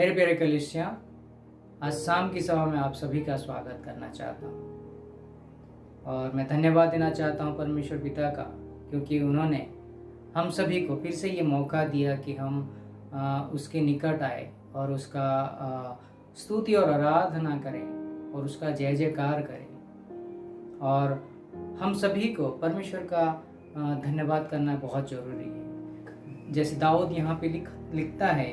मेरे प्यारे कलीसिया, आज शाम की सभा में आप सभी का स्वागत करना चाहता हूँ और मैं धन्यवाद देना चाहता हूँ परमेश्वर पिता का, क्योंकि उन्होंने हम सभी को फिर से ये मौका दिया कि हम उसके निकट आए और उसका स्तुति और आराधना करें और उसका जय जयकार करें। और हम सभी को परमेश्वर का धन्यवाद करना बहुत ज़रूरी है। जैसे दाऊद यहाँ पे लिखता है,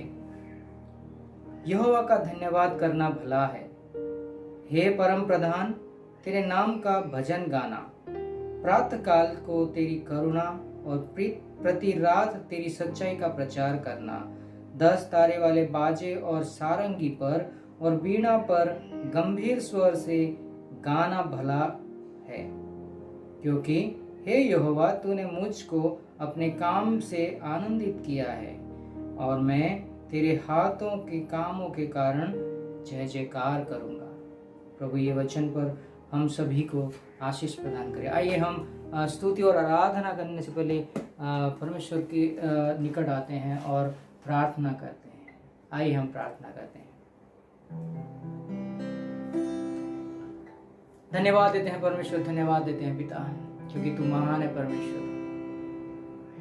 यहोवा का धन्यवाद करना भला है। हे परम प्रधान, तेरे नाम का भजन गाना, प्रातः काल को तेरी करुणा और प्रति रात तेरी सच्चाई का प्रचार करना। 10 तारे वाले बाजे और सारंगी पर और वीणा पर गंभीर स्वर से गाना भला है, क्योंकि हे यहोवा, तूने मुझको अपने काम से आनंदित किया है और मैं तेरे हाथों के कामों के कारण जय जयकार करूंगा। प्रभु ये वचन पर हम सभी को आशीष प्रदान करें। आइए हम स्तुति और आराधना करने से पहले परमेश्वर के निकट आते हैं और प्रार्थना करते हैं। आइए हम प्रार्थना करते हैं। धन्यवाद देते हैं परमेश्वर, धन्यवाद देते हैं पिता, क्योंकि तू महान है परमेश्वर।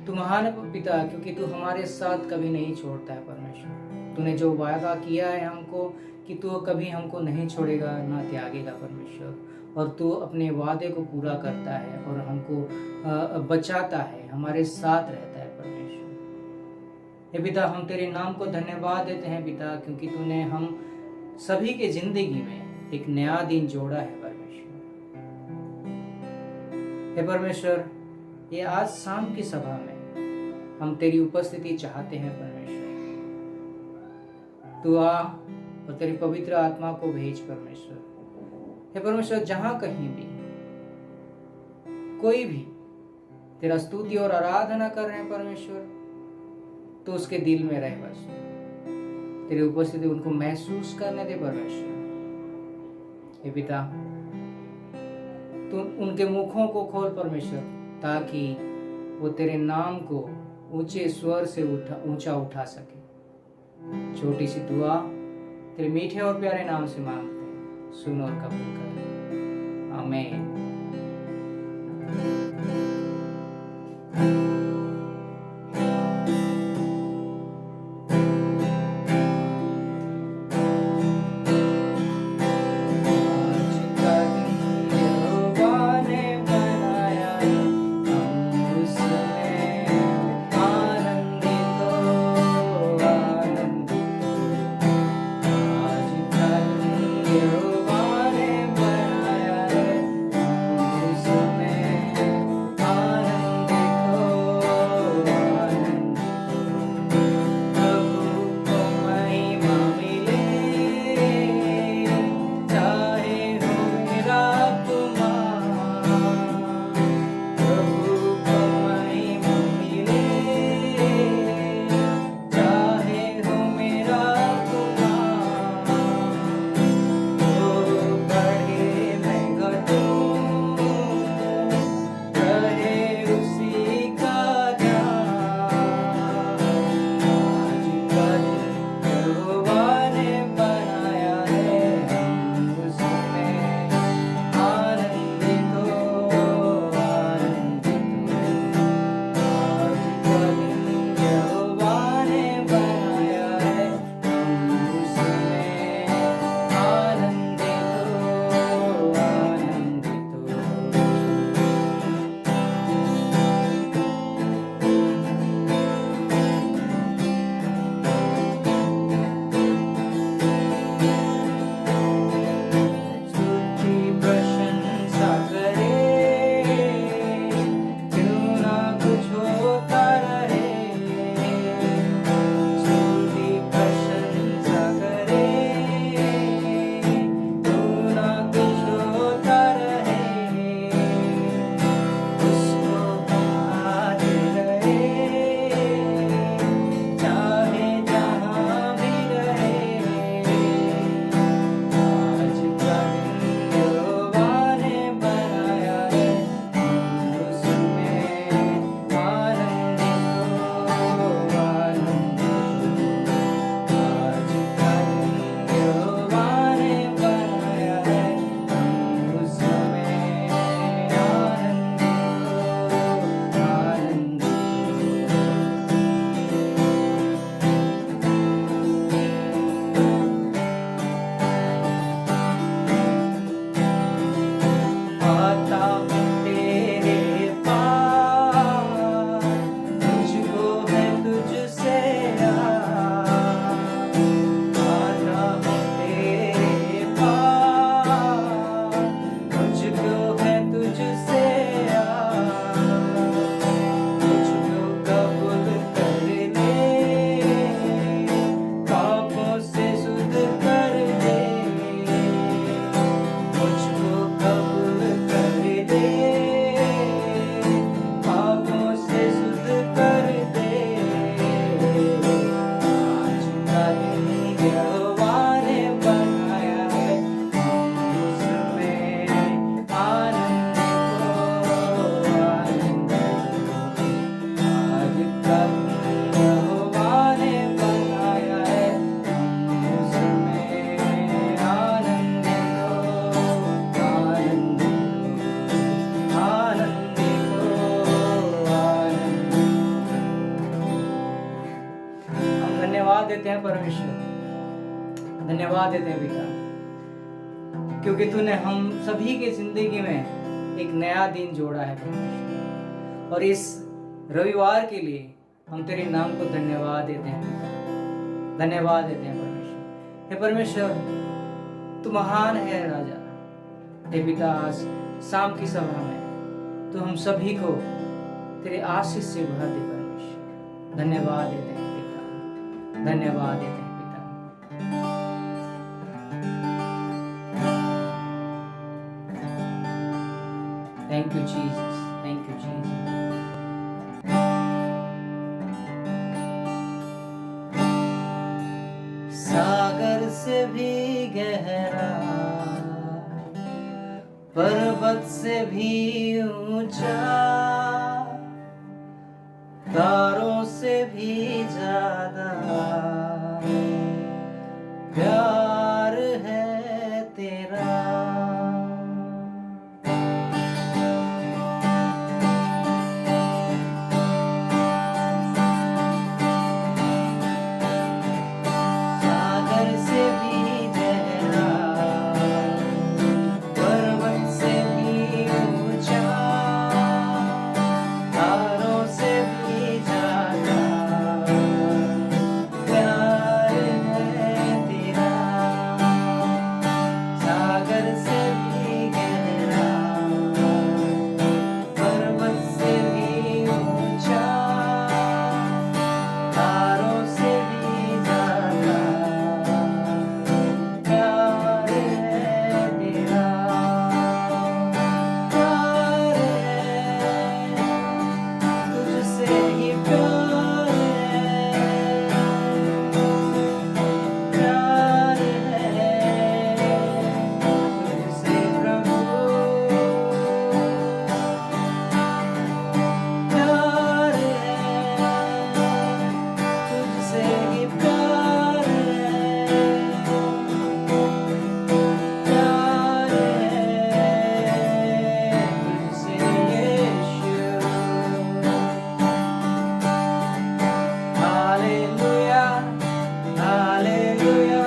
तू महान है पिता, क्योंकि तू हमारे साथ कभी नहीं छोड़ता है परमेश्वर। तूने जो वादा किया है हमको कि तू कभी हमको नहीं छोड़ेगा ना त्यागेगा परमेश्वर, और तू अपने वादे को पूरा करता है और हमको बचाता है, हमारे साथ रहता है परमेश्वर। हे पिता, हम तेरे नाम को धन्यवाद देते हैं पिता, क्योंकि तूने हम सभी के जिंदगी में एक नया दिन जोड़ा है परमेश्वर। हे परमेश्वर, ये आज शाम की सभा में हम तेरी उपस्थिति चाहते हैं परमेश्वर। तू आ और तेरी पवित्र आत्मा को भेज परमेश्वर। हे परमेश्वर, जहां कहीं भी कोई भी तेरा स्तुति और आराधना कर रहे हैं परमेश्वर, तो उसके दिल में रहे, बस तेरी उपस्थिति उनको महसूस करने दे परमेश्वर। हे पिता, तू उनके मुखों को खोल परमेश्वर, ताकि वो तेरे नाम को ऊंचे स्वर से ऊंचा उठा सके। छोटी सी दुआ तेरे मीठे और प्यारे नाम से मांगते हैं, सुन और कबूल कर। आमीन। हैं परमेश्वर, धन्यवाद देते हैं पिता, क्योंकि तूने हम सभी की जिंदगी में एक नया दिन जोड़ा है परमेश्वर। और इस रविवार के लिए हम तेरे नाम को धन्यवाद देते हैं पिता, धन्यवाद देते हैं परमेश्वर। हे परमेश्वर, तू महान है राजा। हे पिता, आज शाम की सभा में तू हम सभी को तेरे आशीष से भर दे परमेश्वर। धन्यवाद देते हैं पिता, धन्यवाद देते हैं पिता। Thank you Jesus, thank you Jesus. सागर से भी गहरा, पर्वत से भी ऊंचा, तारों से भी ज्यादा प्यार है तेरा। सागर से भी गहरा, पर्वत से भी ऊंचा, तारों से भी ज्यादा प्यार है तेरा। सागर से भी गहरा, पर्वत से भी ऊंचा, तारों से भी ज्यादा प्यार है तेरा। प्यार है, तुझसे ही प्यार है, प्यार है, तुझसे प्रभु। प्यार है, तुझसे ही प्यार है, प्यार है, तुझसे यीशु। हालेलुया, हालेलुया,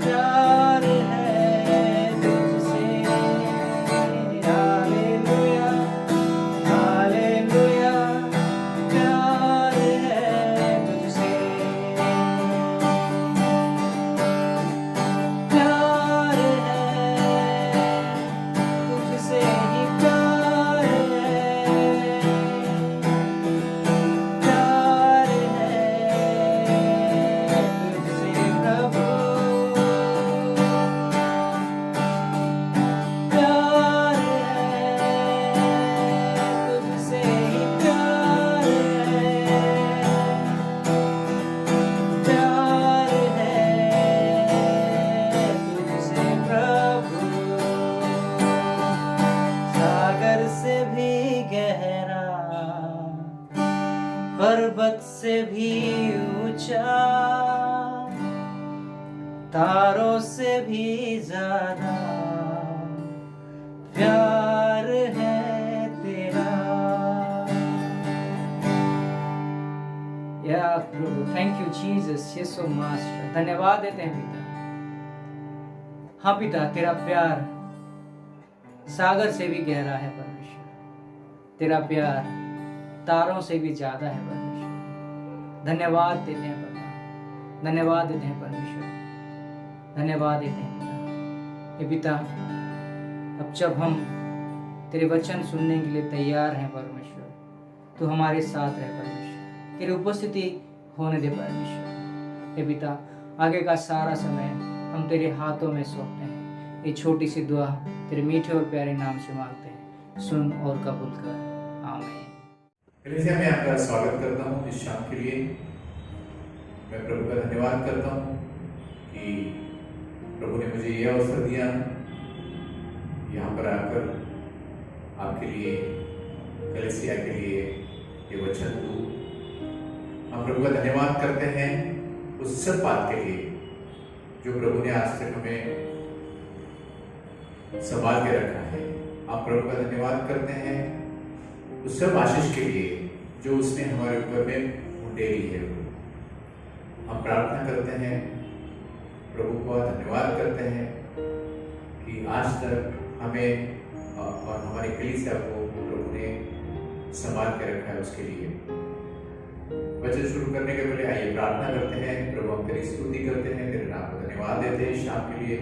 प्यार है तुझसे। हालेलुया, हालेलुया, प्यार है तुझसे। प्यार है, तुझसे ही प्यार है, प्यार है, तुझसे प्रभु। प्यार है, तुझसे ही प्यार है, प्यार है, तुझसे प्रभु। सागर से भी गहरा, पर्वत से भी ऊंचा, तारों से भी ज्यादा प्यार है तेरा। या प्रभु, थैंक यू जीसस, यीशु मास्टर, धन्यवाद देते हैं पिता। हाँ पिता, तेरा प्यार सागर से भी गहरा है परमेश्वर, तेरा प्यार तारों से भी ज्यादा है परमेश्वर। धन्यवाद देते हैं पिता, धन्यवाद देते हैं परमेश्वर, धन्यवाद देते हैं पिता। ये पिता, अब जब हम तेरे वचन सुनने के लिए तैयार हैं परमेश्वर, तो हमारे साथ रहे परमेश्वर, तेरी उपस्थिति होने दे परमेश्वर। ये पिता, आगे का सारा समय हम तेरे हाथों में सौंपते हैं। ये छोटी सी दुआ तेरे मीठे और प्यारे नाम से मांगते हैं, सुन और कबूल कर, आमीन। कलीसिया में आपका स्वागत करता हूँ इस शाम के लिए। मैं प्रभु का धन्यवाद करता हूँ कि प्रभु ने मुझे यह अवसर दिया यहाँ पर आकर आपके लिए, कलीसिया के लिए ये वचन दूँ। हम प्रभु का धन्यवाद करते हैं उस सब बात के लिए जो प्रभु ने आज तक हमें संभाल के रखा है। आप प्रभु का धन्यवाद करते हैं उस सब आशीष के लिए जो उसने हमारे ऊपर में उंडेली है। हम प्रार्थना करते हैं, प्रभु को धन्यवाद करते हैं कि आज तक हमें और हमारी कलीसिया को प्रभु ने संभाल के रखा है। उसके लिए वचन शुरू करने के पहले आइए प्रार्थना करते हैं। प्रभु हम तेरी स्तुति करते हैं, तेरे नाम को धन्यवाद देते हैं शाम के लिए।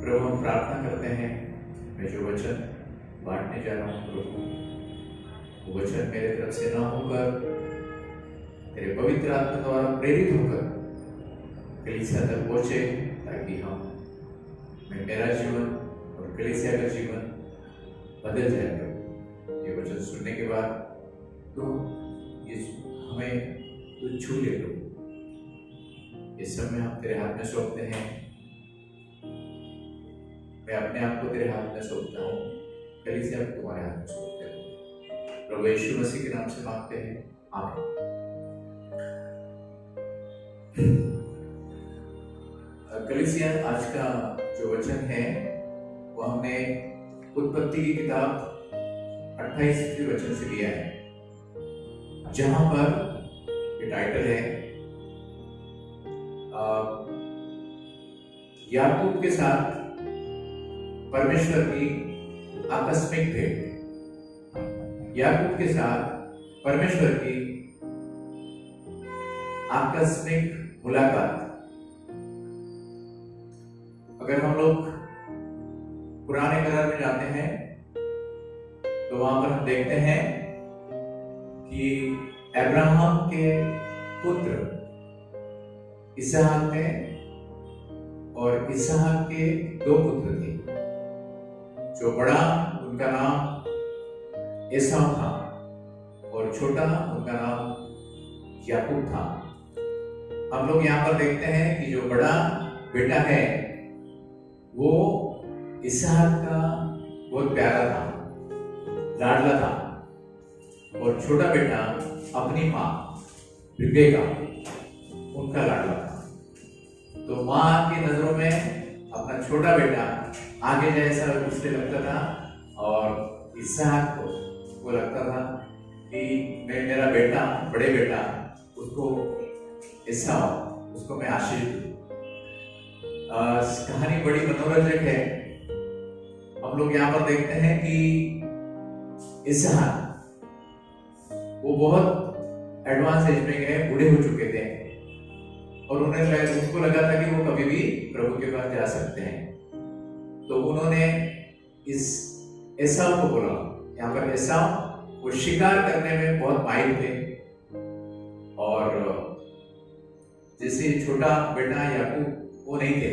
प्रभु हम प्रार्थना करते हैं, मैं जो वचन बांटने जा रहा हूँ प्रभु, वो वचन मेरे तरफ से ना होकर तेरे पवित्र आत्मा द्वारा प्रेरित होकर कलीसिया तक पहुंचे, ताकि मेरा जीवन और कलीसिया का जीवन बदल जाए। ये वचन सुनने के बाद तो ये हमें तो छू ले प्रभु। इस समय हम तेरे हाथ में सौंपते हैं, मैं अपने आप को तेरे हाथ में सौंपता हूँ, कलीसिया को तुम्हारे हाथ में सौंपते हैं। प्रभु यीशु मसीह के नाम से मांगते हैं, आमीन। कलीसिया आज का जो वचन है वो हमने उत्पत्ति की किताब 28वें वचन से लिया है, जहां पर ये टाइटल है याकूब के साथ परमेश्वर की आकस्मिक भेंट। याकूब के साथ परमेश्वर की आकस्मिक मुलाकात। अगर हम लोग पुराने करार में जाते हैं तो वहां पर हम देखते हैं कि अब्राहम के पुत्र इसहाक थे और इसहाक के 2 पुत्र थे। जो बड़ा उनका नाम एसाव था और छोटा उनका नाम याकूब था। हम लोग यहाँ पर देखते हैं कि जो बड़ा बेटा है वो इसहाक का बहुत प्यारा था, लाडला था, और छोटा बेटा अपनी माँ रिबेका उनका लाडला था। तो माँ की नजरों में अपना छोटा बेटा आगे जैसा उससे लगता था, और इसहाक को वो लगता था कि मेरा बेटा, बड़े बेटा, उसको मैं आशीष दूं। कहानी बड़ी मनोरंजक है। हम लोग यहाँ पर देखते हैं कि इसहाक वो बहुत एडवांस एज में गए, बूढ़े हो चुके थे, और उनको लगा था कि वो कभी भी प्रभु के पास जा सकते हैं। तो उन्होंने इस एसाव को बोला। यहाँ पर एसाव वो शिकार करने में बहुत माहिर थे, और जैसे छोटा बेटा याकूब वो नहीं थे।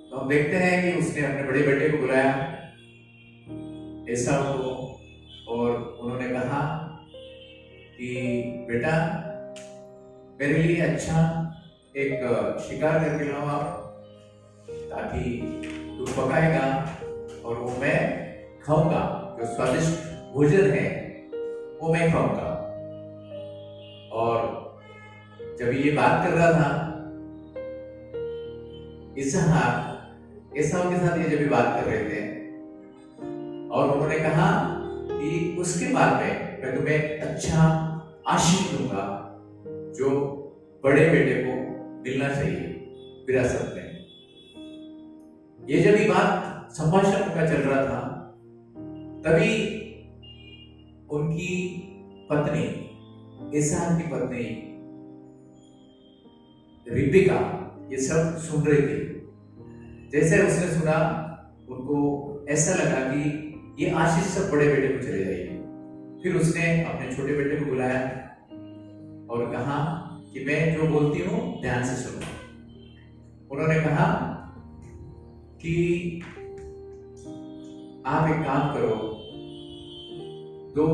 तो हम देखते हैं कि उसने अपने बड़े बेटे को बुलाया, एसाव को, और उन्होंने कहा कि बेटा मेरे लिए अच्छा एक शिकार करके लाओ आप, ताकि तू पकाएगा और वो मैं खाऊंगा, जो स्वादिष्ट भोजन है वो मैं खाऊंगा। और जब ये बात कर रहा था इसहाक एसाव के साथ, ये जब भी बात कर रहे थे, और उन्होंने कहा कि उसके बाद में मैं तुम्हें अच्छा आशीष दूंगा जो बड़े बेटे को मिलना चाहिए विरासत में। ये जब ये बात संभाषण उनका चल रहा था, तभी उनकी पत्नी, इसहाक की पत्नी रिबेका ये सब सुन रही थी। जैसे उसने सुना, उनको ऐसा लगा कि ये आशीष सब बड़े बेटे को चले जाएगी। फिर उसने अपने छोटे बेटे को बुलाया और कहा कि मैं जो बोलती हूँ ध्यान से सुनो। उन्होंने कहा कि आप एक काम करो, 2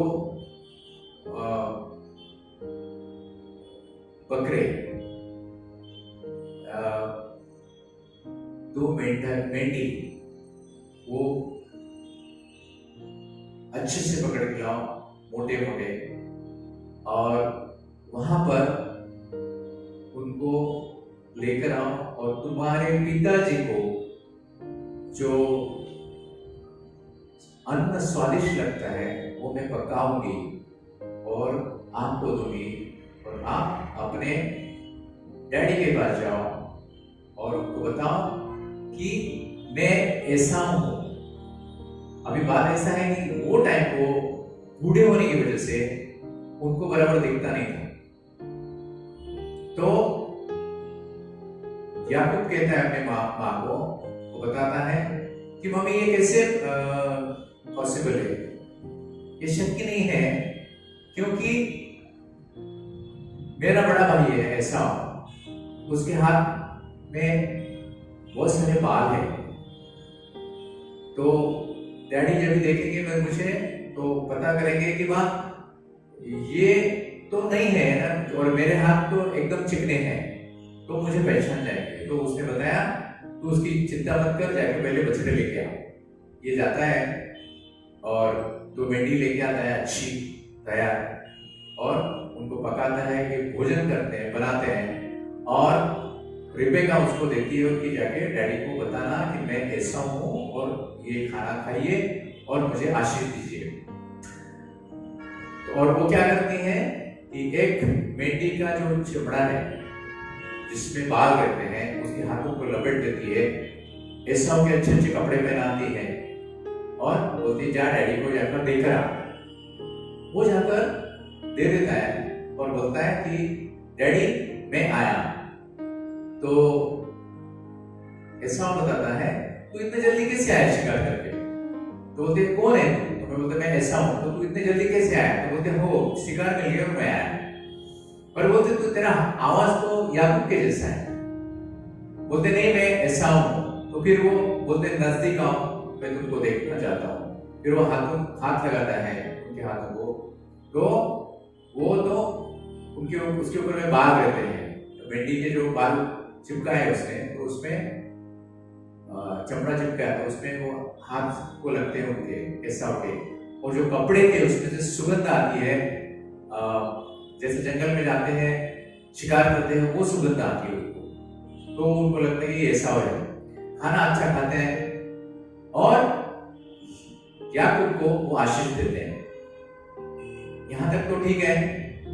बकरे, 2 मेंढी वो अच्छे से पकड़ के लाओ, मोटे मोटे, और वहां पर उनको लेकर आओ, और तुम्हारे पिताजी को जो अन्न स्वादिष्ट लगता है वो मैं पकाऊंगी और आपको दूंगी, और और आप अपने डैडी के पास जाओ और उनको बताओ कि मैं ऐसा हूं। अभी बात ऐसा है कि वो टाइम को बूढ़े होने की वजह से उनको बराबर दिखता नहीं था। तो याकूब कहता है अपने माँ को, वो बताता है कि मम्मी ये कैसे पॉसिबल है, ये शक्य नहीं है, क्योंकि मेरा बड़ा भाई है ऐसा, उसके हाथ में बहुत सारे बाल है। तो डैडी जब भी देखेंगे मैं मुझे तो पता करेंगे कि वाह ये तो नहीं है ना, और मेरे हाथ तो एकदम चिकने हैं, तो मुझे पहचान जाएंगे। तो उसने बताया तू उसकी चिंता मत कर, जाके पहले बछड़े लेके आओ। ये जाता है और 2 मेंढी लेके आता है अच्छी तैयार, और उनको पकाता है कि भोजन करते हैं, बनाते हैं, और रिबेका उसको देती है कि जाके डैडी को बताना कि मैं ऐसा हूं और ये खाना खाइए और मुझे आशीष दीजिए। तो और वो क्या करती है कि एक मेंढी का जो चमड़ा है जिसमें बाल रहते हैं उसके हाथों को लपेट देती है, ऐसा हो के अच्छे अच्छे कपड़े पहनाती है और बोलती जा डैडी को जाकर देकर आ। वो जाकर दे देता है और बोलता है कि डैडी मैं आया। तो ऐसा बताता है तू इतने जल्दी कैसे आया शिकार करके? तो बोलते कौन है तू? तो मैं बोलते मैं ऐसा हूं। तो तू इतने जल्दी कैसे आया? तो बोलते हो शिकार मिल गया और मैं आया। पर बोलते तू तेरा आवाज तो याकूब के जैसा है। बोलते नहीं मैं ऐसा हूं। तो फिर वो बोलते नजदीक आओ, मैं तुमको देखना चाहता हूँ। फिर वो हाथ लगाता है उनके हाथों को, तो वो तो उनके उसके ऊपर में बाल रहते हैं। तो मेंढी के जो बाल चिपका है उसने, तो उसमें चमड़ा चिपका है, तो उसमें वो हाथ को लगते हैं उनके ऐसा होके। और जो कपड़े थे उसमें से सुगंध आती है, जैसे जंगल में जाते हैं शिकार करते हैं वो सुगंध आती है उनको। तो उनको लगता है कि ऐसा है, खाना अच्छा खाते हैं और याकूब को वो आशीष देते हैं। यहां तक तो ठीक है।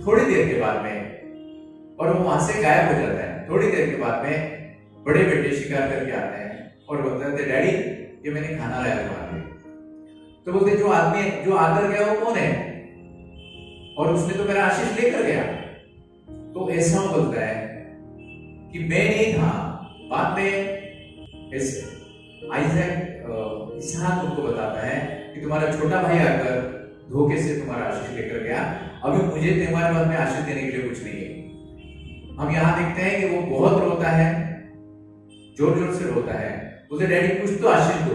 थोड़ी देर के बाद में और वो वहां से गायब हो जाता है। थोड़ी देर के बाद में बड़े बेटे शिकार करके आते हैं और बोलते हैं डैडी ये मैंने खाना लाया तुम्हारे लिए। तो बोलते जो आदमी जो आकर गया वो कौन है? और उसने तो मेरा आशीष लेकर गया। तो ऐसा बोलता है कि मैं नहीं था। बाद में इसहाक उनको बताता है कि तुम्हारा छोटा भाई आकर धोखे से तुम्हारा आशीष लेकर गया, अभी मुझे तुम्हारे पास में आशीष देने के लिए कुछ नहीं है। हम यहाँ देखते हैं कि वो बहुत रोता है, जोर जोर से रोता है, उसे डैडी कुछ तो आशीष दो।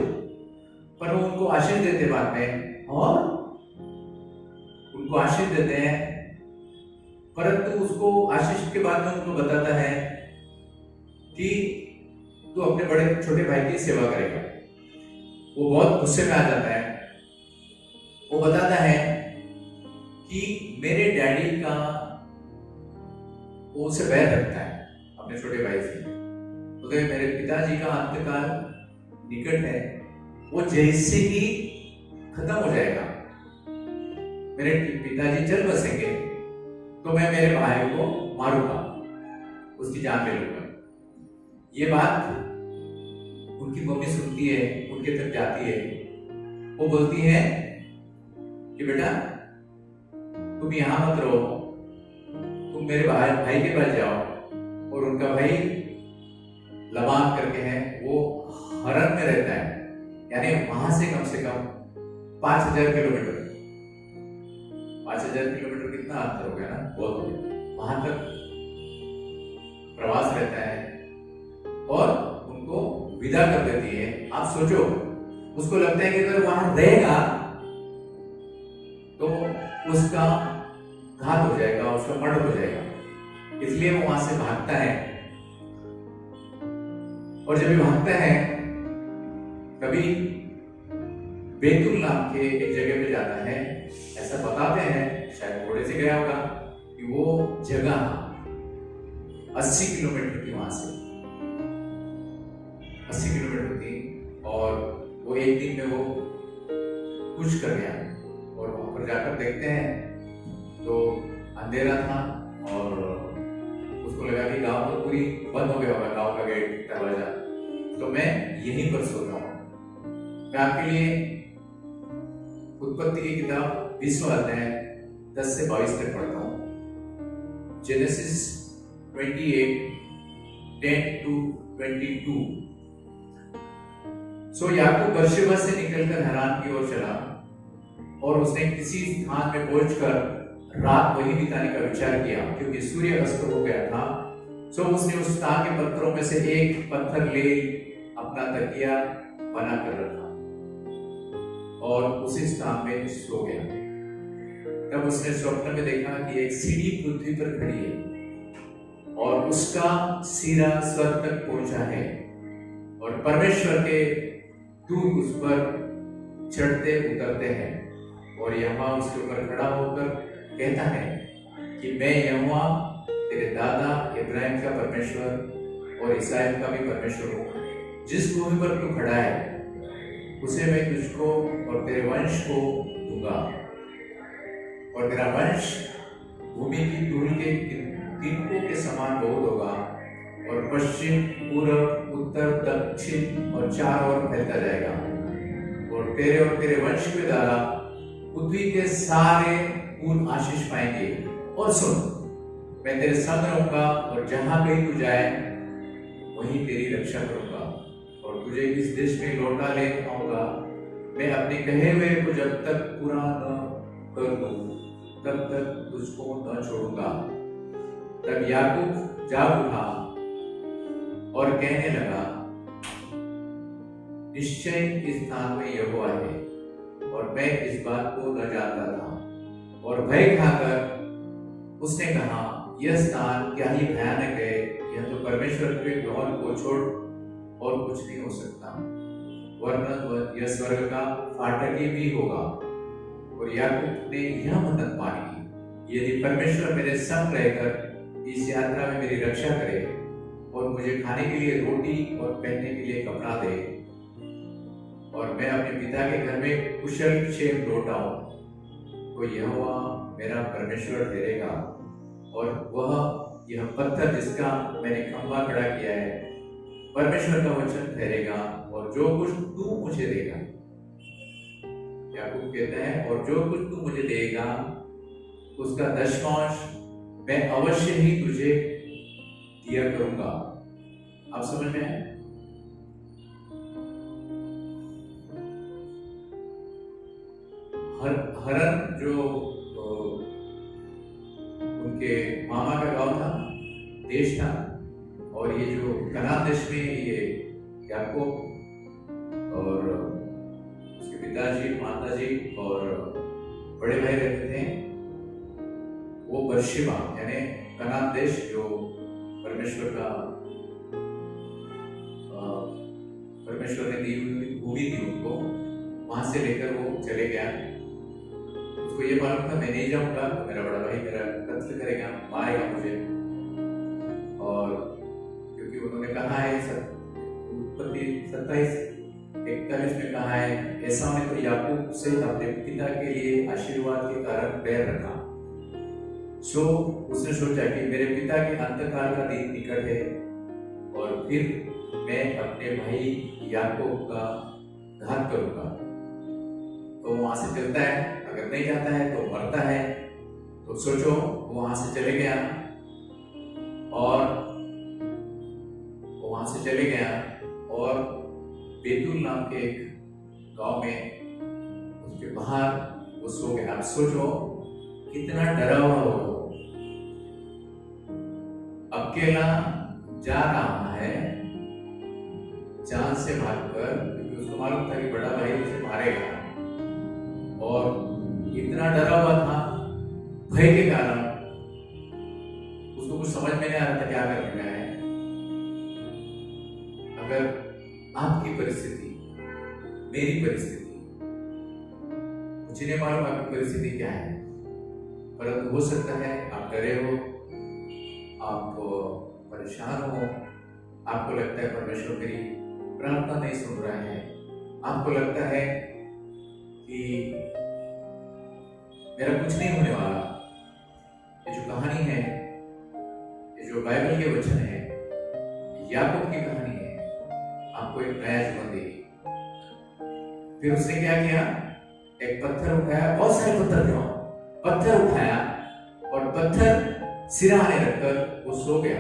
पर वो उनको आशीष देते बाद में, और उनको आशीष देते हैं, परंतु उसको आशीष के बाद में उनको बताता है कि तू अपने बड़े छोटे भाई की सेवा करेगा। वो बहुत गुस्से में आ जाता है। वो बताता है कि मेरे डैडी का वो उसे बैर रखता है अपने छोटे भाई से। तो मेरे पिताजी का अंतकाल निकट है, वो जैसे ही खत्म हो जाएगा, मेरे पिताजी चल बसेंगे, तो मैं मेरे भाई को मारूंगा, उसकी जान ले लूंगा। ये बात उनकी मम्मी सुनती है, उनके तक जाती है। वो बोलती है कि बेटा तुम यहां मत रहो, तुम मेरे भाई के पास जाओ। और उनका भाई लबान करके है, वो हरन में रहता है, यानी वहां से कम 5000 किलोमीटर। 5000 किलोमीटर कितना अंतर हो गया ना, बहुत हो गया। वहां तक प्रवास रहता है और उनको विदा कर देती है। आप सोचो, उसको लगता है कि अगर वहां रहेगा तो उसका घात हो जाएगा, उसका मर्डर हो जाएगा, इसलिए वो वहां से भागता है। और जब भी भागता है, कभी बेतुल नाम के एक जगह पे जाता है। ऐसा बताते हैं, शायद घोड़े से गया होगा, कि वो जगह 80 किलोमीटर की, वहां से 80 किलोमीटर थी। और वो एक दिन में वो कुछ कर गया। और वहां पर जाकर देखते हैं तो अंधेरा था और लगा कि गांव तो पूरी बंद हो गया होगा, गांव का गेट दरवाजा, तो मैं यहीं पर सोता हूँ। मैं आपके लिए उत्पत्ति की किताब 20वां अध्याय 10 से 22 तक पढ़ता हूँ। Genesis 28 10 to 22। सो याकूब बर्शेबा से निकलकर हरान की ओर चला और उसने किसी स्थान में पहुंचकर रात वहीं बिताने का विचार किया, क्योंकि सूर्य अस्त हो गया था। सो उसने उस स्थान के पत्थरों में से एक पत्थर ले अपना तकिया बना कर रखा और उसी स्थान में सो गया। तब उसने स्वप्न में देखा कि एक सीढ़ी पृथ्वी पर खड़ी है और उसका सिरा स्वर्ग तक पहुंचा है और परमेश्वर के दूत उस पर चढ़ते उतरते हैं और यहोवा उसके ऊपर खड़ा होकर कहता है कि मैं यहोवा तेरे दादा इब्राहिम का परमेश्वर और इसहाक का भी परमेश्वर हूँ। जिस भूमि पर तू खड़ा है उसे मैं तुझको और तेरे वंश को दूंगा और तेरा वंश भूमि की धूल के तिनकों के समान बहुत होगा और पश्चिम पूर्व उत्तर दक्षिण और चारों ओर फैलता जाएगा और तेरे वंश के द्वारा पृथ्वी के सारे कुल आशीष पाएंगे। और सुन, मैं तेरे संग रहूंगा और जहां कहीं तू जाए वहीं तेरी रक्षा करूंगा और तुझे इस देश में लौटा ले आऊंगा। मैं अपने कहे हुए को जब तक पूरा न कर दूं तब तक तुझको न छोड़ूंगा। तब याकूब जाग उठा और कहने लगा, निश्चय इस स्थान में यहोवा है और मैं इस बात को न जानता था। और भय खाकर उसने कहा, यह स्थान क्या ही भयानक है, यह तो परमेश्वर के भवन को छोड़ और कुछ नहीं हो सकता, वरना यह स्वर्ग का फाटक ही भी होगा। और याकूब ने यह मन्नत मांगी, यदि परमेश्वर मेरे संग रहकर इस यात्रा में मेरी रक्षा करे और मुझे खाने के लिए रोटी और पहनने के लिए कपड़ा दे और मैं अपने पिता के घर में कुशल क्षेम लौट आऊं, तो यहोवा मेरा परमेश्वर ठहरेगा और वह यह पत्थर जिसका मैंने खंभा खड़ा किया है परमेश्वर का वचन ठहरेगा और जो कुछ तू मुझे देगा। याकूब कहता है, और जो कुछ तू मुझे देगा उसका दशमांश मैं अवश्य ही तुझे दिया करूंगा। आप समझ में आए? हरन जो उनके मामा का गांव था, देश था, और ये जो कनान देश में ये याकूब और उसके पिताजी, माताजी और बड़े भाई रहते थे। वो बर्शेबा यानी कनान देश जो परमेश्वर ने दी हुई भूमि थी उनको, वहां से लेकर वो चले गया। उसको ये मालूम था मैं नहीं जाऊंगा तो मेरा बड़ा भाई मेरा कत्ल करेगा, मारेगा मुझे। और क्योंकि उन्होंने कहा है उत्पत्ति 27:41 में कहा है, एसाव ने तो याकूब से अपने पिता के लिए आशीर्वाद के कारण पैर रखा। सो उसने सोचा कि मेरे पिता के अंतकाल का दिन निकट है और फिर मैं अपने भाई याकूब का घात करूंगा। तो वहां से चलता है, अगर नहीं जाता है तो मरता है। तो सोचो वो वहां से चले गया और बेतुल नाम के एक गांव में उसके बाहर वो सो गया। आप सोचो कितना डरा हुआ होगा, अकेला जा रहा है जान से भागकर, क्योंकि उसको मालूम था कि बड़ा भाई उसे मारेगा और इतना डरा हुआ था भय के कारण, उसको कुछ समझ में नहीं आ रहा था क्या करने का है। अगर आपकी परिस्थिति, मेरी परिस्थिति, मुझे नहीं मालूम आपकी परिस्थिति क्या है, परंतु हो सकता है आप डरे हो, आप परेशान हो, आपको लगता है परमेश्वर मेरी प्रार्थना नहीं सुन रहा है, आपको लगता है कि मेरा कुछ नहीं होने वाला। ये जो कहानी है, ये जो जो बाइबल के वचन है, याकूब की कहानी है, आपको एक नया जीवन देगी। फिर उसने क्या किया? एक पत्थर उठाया, बहुत सारे पत्थर थे वहां, पत्थर उठाया और पत्थर सिरहाने रखकर वो सो गया।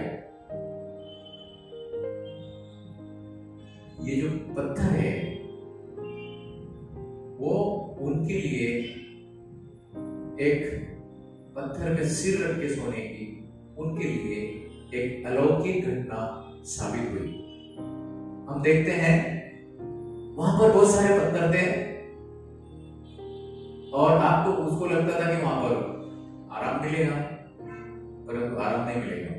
ये जो पत्थर है वो उनके लिए एक पत्थर में सिर रख के सोने की उनके लिए एक अलौकिक घटना साबित हुई। हम देखते हैं वहां पर बहुत सारे पत्थर थे और आपको उसको लगता था कि वहां पर आराम मिलेगा, परंतु आराम नहीं मिलेगा।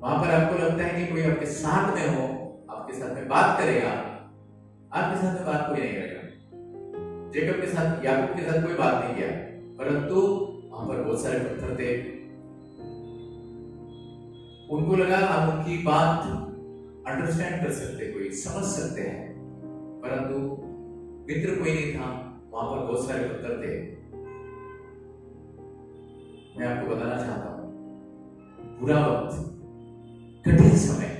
वहां पर आपको लगता है कि कोई आपके साथ में हो, आपके साथ में बात करेगा, आपके साथ में बात कोई नहीं करेगा। जेकब के साथ, याकूब के साथ कोई बात नहीं किया, परंतु वहां पर बहुत सारे पत्थर थे। उनको लगा हम उनकी बात अंडरस्टैंड कर सकते, कोई समझ सकते हैं, परंतु मित्र कोई नहीं था, वहां पर बहुत सारे पत्थर थे। मैं आपको बताना चाहता हूं, बुरा वक्त, कठिन समय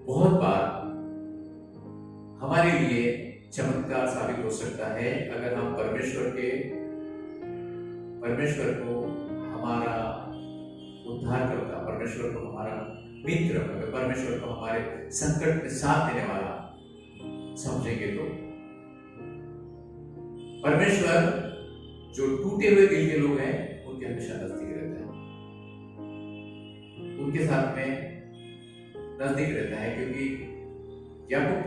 बहुत बार हमारे लिए चमत्कार साबित हो सकता है अगर हम परमेश्वर को हमारा उद्धारकर्ता, परमेश्वर को हमारा मित्र, अगर परमेश्वर को हमारे संकट में साथ देने वाला समझेंगे तो। परमेश्वर जो टूटे हुए दिल के लोग हैं उनके हमेशा नजदीक रहता है, उनके साथ में नजदीक रहता है, क्योंकि याकूब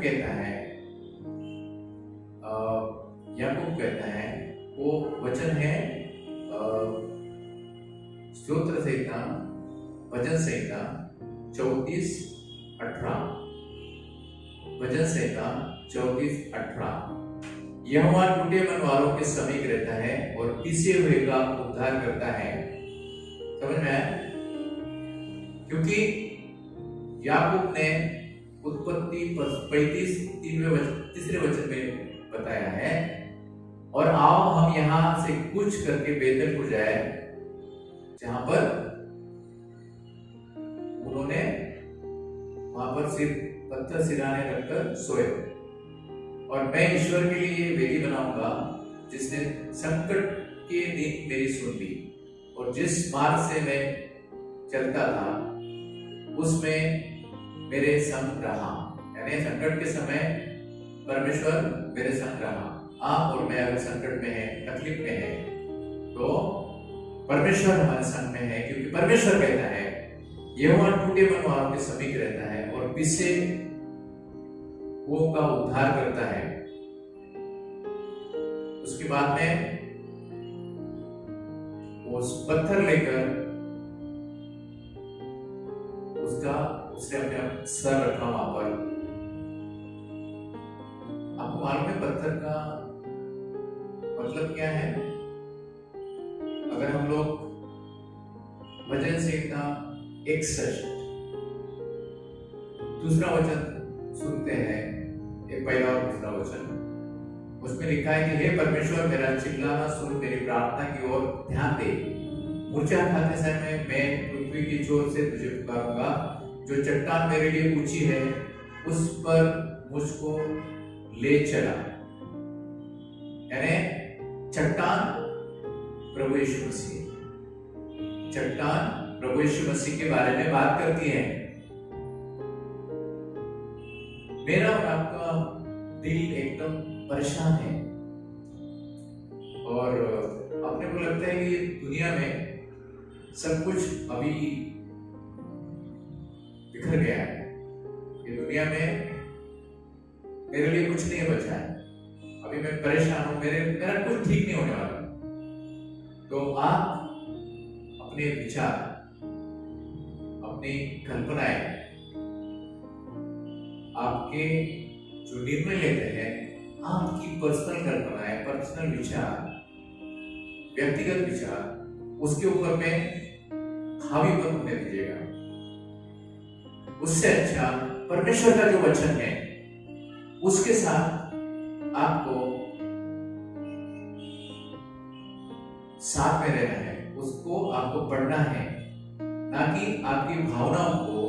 कहता है वो वचन है स्तोत्र संहिता, भजन संहिता 34:18, भजन संहिता 34:18, यहोवा टूटे मन वालों के समीप रहता है और पिसे हुए का उद्धार करता है। समझ में आया? क्योंकि याकूब ने उत्पत्ति 35:3 वचन में बताया है, और आओ हम यहां से कुछ करके बेतल को जाए, जहां पर उन्होंने वहां पर पत्थर सिराने रखकर सोए, और मैं ईश्वर के लिए वेदी बनाऊंगा जिसने संकट के दिन मेरी सुन ली, और जिस मार्ग से मैं चलता था उसमें मेरे संग रहा। यानी संकट के समय परमेश्वर मेरे संग रहा। आप और मैं अगर संकट में है, तकलीफ में है, तो परमेश्वर हमारे संग में है, क्योंकि परमेश्वर कहता है यहोवा टूटे मन वालों के समीप रहता है और पिसे वो का उद्धार करता है। उसके बाद में उस पत्थर लेकर उसने अपने सर रखा वहां पर। आपको मालूम है पत्थर का मतलब क्या है? अगर हम लोग भजन संहिता 61 दूसरा वचन सुनते हैं, एक पहला और दूसरा वचन, उसमें लिखा है कि हे परमेश्वर मेरा चिल्लाना सुन, मेरी प्रार्थना की ओर ध्यान दे। मूर्छा खाते समय मैं पृथ्वी की जोर से तुझे पुकारूंगा। जो चट्टान मेरे लिए ऊंची है उस पर मुझको ले चला। यानी चट्टान प्रभु यीशु मसीह, चट्टान प्रभु यीशु मसीह के बारे में बात करती है। मेरा और आपका दिल एकदम परेशान है, और अपने को लगता है कि दुनिया में सब कुछ अभी बिखर गया है। ये दुनिया में मेरे लिए कुछ नहीं बचा है, अभी मैं परेशान हूं, मेरा कुछ ठीक नहीं होने वाला। तो आप अपने विचार, अपनी कल्पनाएं, आपके जो निर्णय लेते हैं, आपकी पर्सनल कल्पनाएं, पर्सनल विचार, व्यक्तिगत विचार, उसके ऊपर में हावी मत होने दीजिएगा। उससे अच्छा परमेश्वर का जो वचन है उसके साथ आपको साथ में रहना है, उसको आपको पढ़ना है, ना कि आपकी भावनाओं को,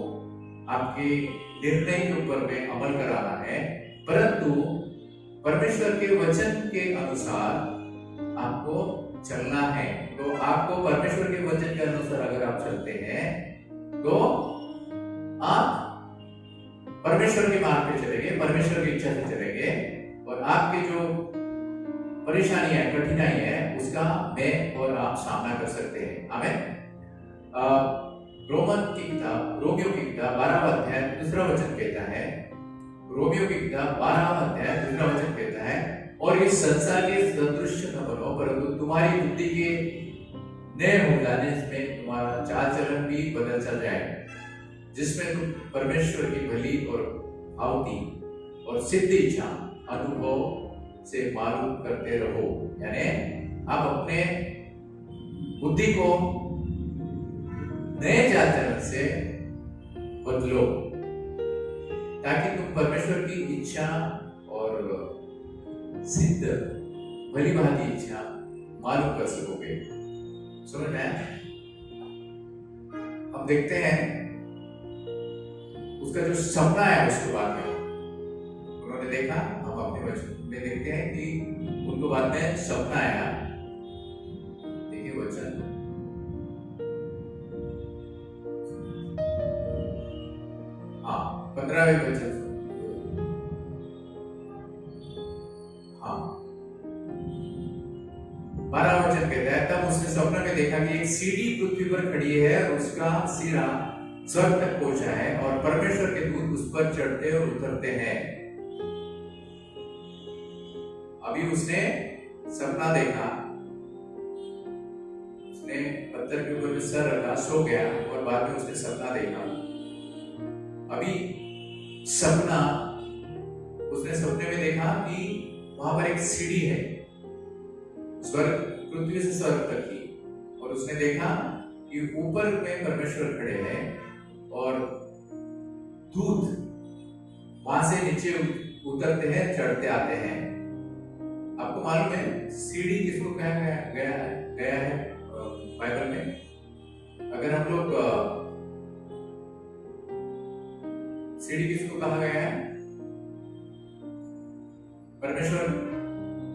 आपके निर्णय के ऊपर में अमल कराना है, परंतु परमेश्वर के वचन के अनुसार आपको चलना है। तो आपको परमेश्वर के वचन के अनुसार अगर आप चलते हैं तो आप परमेश्वर के मार्ग पे चलेंगे, परमेश्वर की इच्छा से चलेंगे, और आपके जो परेशानी है, कठिनाई है, उसका मैं और आप सामना कर सकते हैं। आमीन। रोमियो की किताब 12वां अध्याय 2 वचन कहता है, रोमियो की किताब 12वां अध्याय 2 वचन कहता है, और इस संसार के सदृश न बनो, परंतु तुम्हारी बुद्धि के नए हो जाने में तुम्हारा चाल चलन भी बदल सा जाए, जिसमें तुम परमेश्वर की भली और भावती और सिद्ध इच्छा अनुभव से मालूम करते रहो। यानी आप अपने बुद्धि को नए चाल चलन से बदलो, ताकि तुम परमेश्वर की इच्छा और सिद्ध भली भांति इच्छा मालूम कर सकोगे। समझ में? हम देखते हैं उसका जो सपना है, उसके बाद में उन्होंने देखा, हम अपने वचन में देखते हैं कि उनको बाद में सपना आया। देखिए वचन, हाँ 15वें वचन, हाँ 12वां वचन कहता है, तब उसने स्वप्न में देखा कि एक सीढ़ी पृथ्वी पर खड़ी है और उसका सिरा स्वर्ग तक पहुंचा है, और परमेश्वर के दूत उस पर चढ़ते और उतरते हैं। अभी उसने सपना देखा, उसने पत्थर के ऊपर जो सर रखा, सो गया, और बाद में उसने सपना देखा। अभी सपना, उसने सपने में देखा कि वहां पर एक सीढ़ी है, स्वर्ग, पृथ्वी से स्वर्ग तक की, और उसने देखा कि ऊपर में परमेश्वर खड़े हैं और दूत वहां से नीचे उतरते हैं, चढ़ते आते हैं। आपको मालूम है सीढ़ी किसको कहा गया है बाइबल में? अगर हम लोग सीढ़ी किसको कहा गया है? परमेश्वर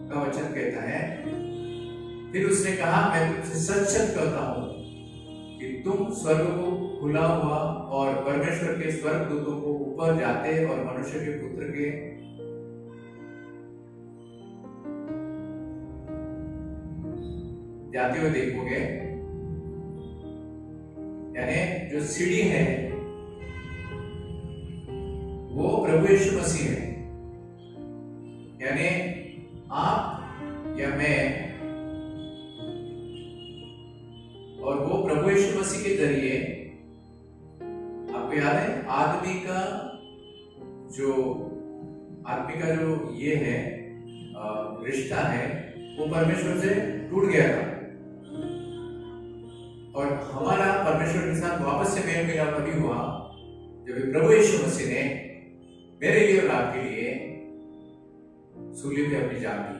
का वचन कहता है, फिर उसने कहा, मैं तुमसे सच सच कहता हूं कि तुम स्वर्ग को खुला हुआ और परमेश्वर के स्वर्गदूतों को ऊपर जाते और मनुष्य के पुत्र के जाते हुए देखोगे। यानी जो सीढ़ी है वो प्रभु यीशु मसीह है। यानी आप या मैं, और वो प्रभु यीशु मसीह के जरिए, आपको याद है आदमी का जो ये है रिश्ता है, वो परमेश्वर से टूट गया था, और हमारा परमेश्वर के साथ वापस से मेल मिलाप तभी हुआ जब प्रभु यीशु मसीह ने मेरे लिए और आपके लिए सूली पे अपनी जान दी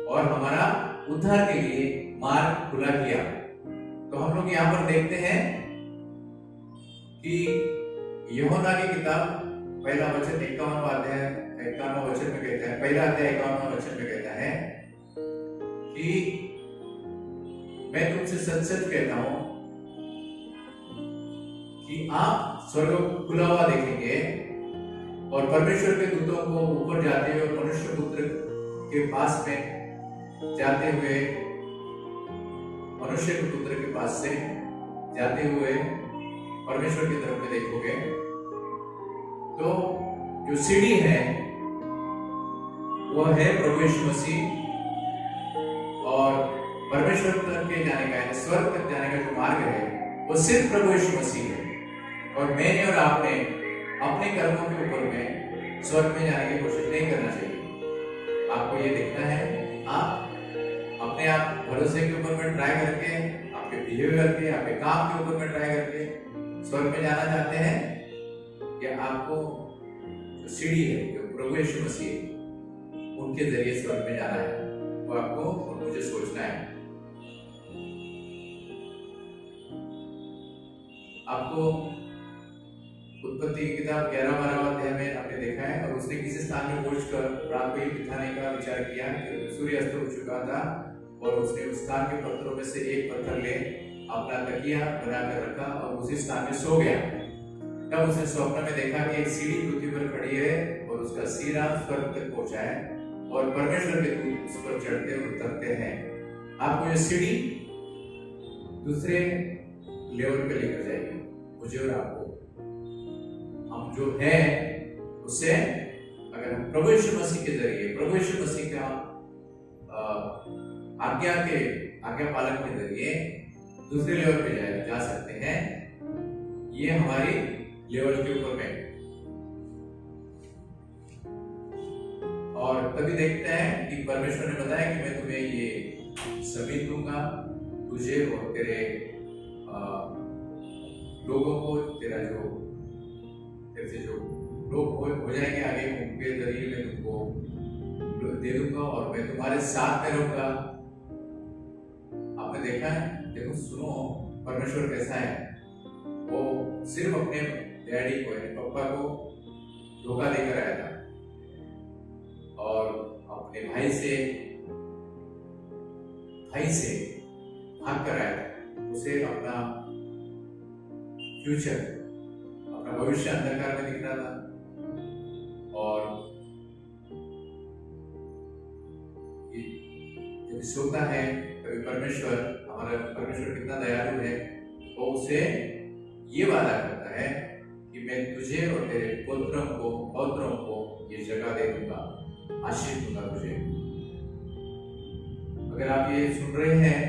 और हमारा उद्धार के लिए मार्ग खुला किया। तो हम लोग यहाँ पर देखते हैं कि यूहन्ना की किताब पहला वचन 51वां अध्याय 51वां वचन में कहता है, पहला अध्याय 51वां वचन में कहता है कि मैं तुमसे सच सच कहता हूं कि आप स्वर्ग खुला हुआ देखेंगे और परमेश्वर के दूतों को ऊपर जाते हुए और मनुष्य पुत्र के पास में जाते हुए, मनुष्य के पुत्र के पास से जाते हुए परमेश्वर की तरफ में देखोगे। तो जो सीढ़ी है वो है प्रभु यीशु मसीह, और परमेश्वर तक के जाने का, स्वर्ग तक जाने का जो मार्ग है वो सिर्फ प्रभु यीशु मसीह है। और मैंने और आपने अपने कर्मों के ऊपर में स्वर्ग में जाने की कोशिश नहीं करना चाहिए। आपको ये देखना है, आप अपने आप भरोसे के ऊपर में ट्राई करके, आपके बिहेवियर के, आपके काम के ऊपर में ट्राई करके स्वर्ग में जाना चाहते हैं, या आपको जो सीढ़ी है, जो प्रभु यीशु मसीह है, उनके जरिए स्वर्ग में जाना है। वो आपको और मुझे सोचना है। आपको उत्पत्ति की किताब 11-12 अध्याय में आपने देखा है। और उसने किसी स्थान में पहुंचकर रात को ही बिताने का विचार किया कि सूर्य अस्त हो चुका था, और उसने उस स्थान के पत्थरों में से एक पत्थर ले अपना तकिया बनाकर रखा और उसी स्थान में सो गया। तब उसने स्वप्न में देखा कि एक सीढ़ी पृथ्वी पर खड़ी है और उसका सिरा स्वर्ग तक पहुंचा है और परमेश्वर के दूत उस पर चढ़ते और उतरते हैं। आपको ये सीढ़ी दूसरे लेवल पे लेकर जाएगी, मुझे और आपको। हम जो है उससे अगर हम प्रभु यीशु मसीह के जरिए, प्रभु यीशु मसीह का आज्ञा पालन के जरिए दूसरे लेवल पे जा सकते हैं। ये हमारी लेवल के ऊपर में। और तभी देखते हैं कि परमेश्वर ने बताया कि मैं तुम्हें ये सभी दूंगा, तुझे और तेरे लोगों को, तेरे से जो लोग हो जाएंगे आगे, उनके जरिए मैं तुमको दे दूंगा और मैं तुम्हारे साथ में रहूंगा। आपने देखा है, देखो सुनो परमेश्वर कैसा है। वो सिर्फ अपने डैडी को, पापा को धोखा देकर आया था और अपने भाई से भाग कर आया था। उसे अपना फ्यूचर, अपना भविष्य अंधकार में दिख रहा था। और जब सोता है तभी परमेश्वर कितना दयालु है, वो उसे ये वादा करता है कि मैं तुझे और तेरे पौत्रों को ये जगह दे दूंगा, आशीष दूंगा तुझे। अगर आप ये सुन रहे हैं,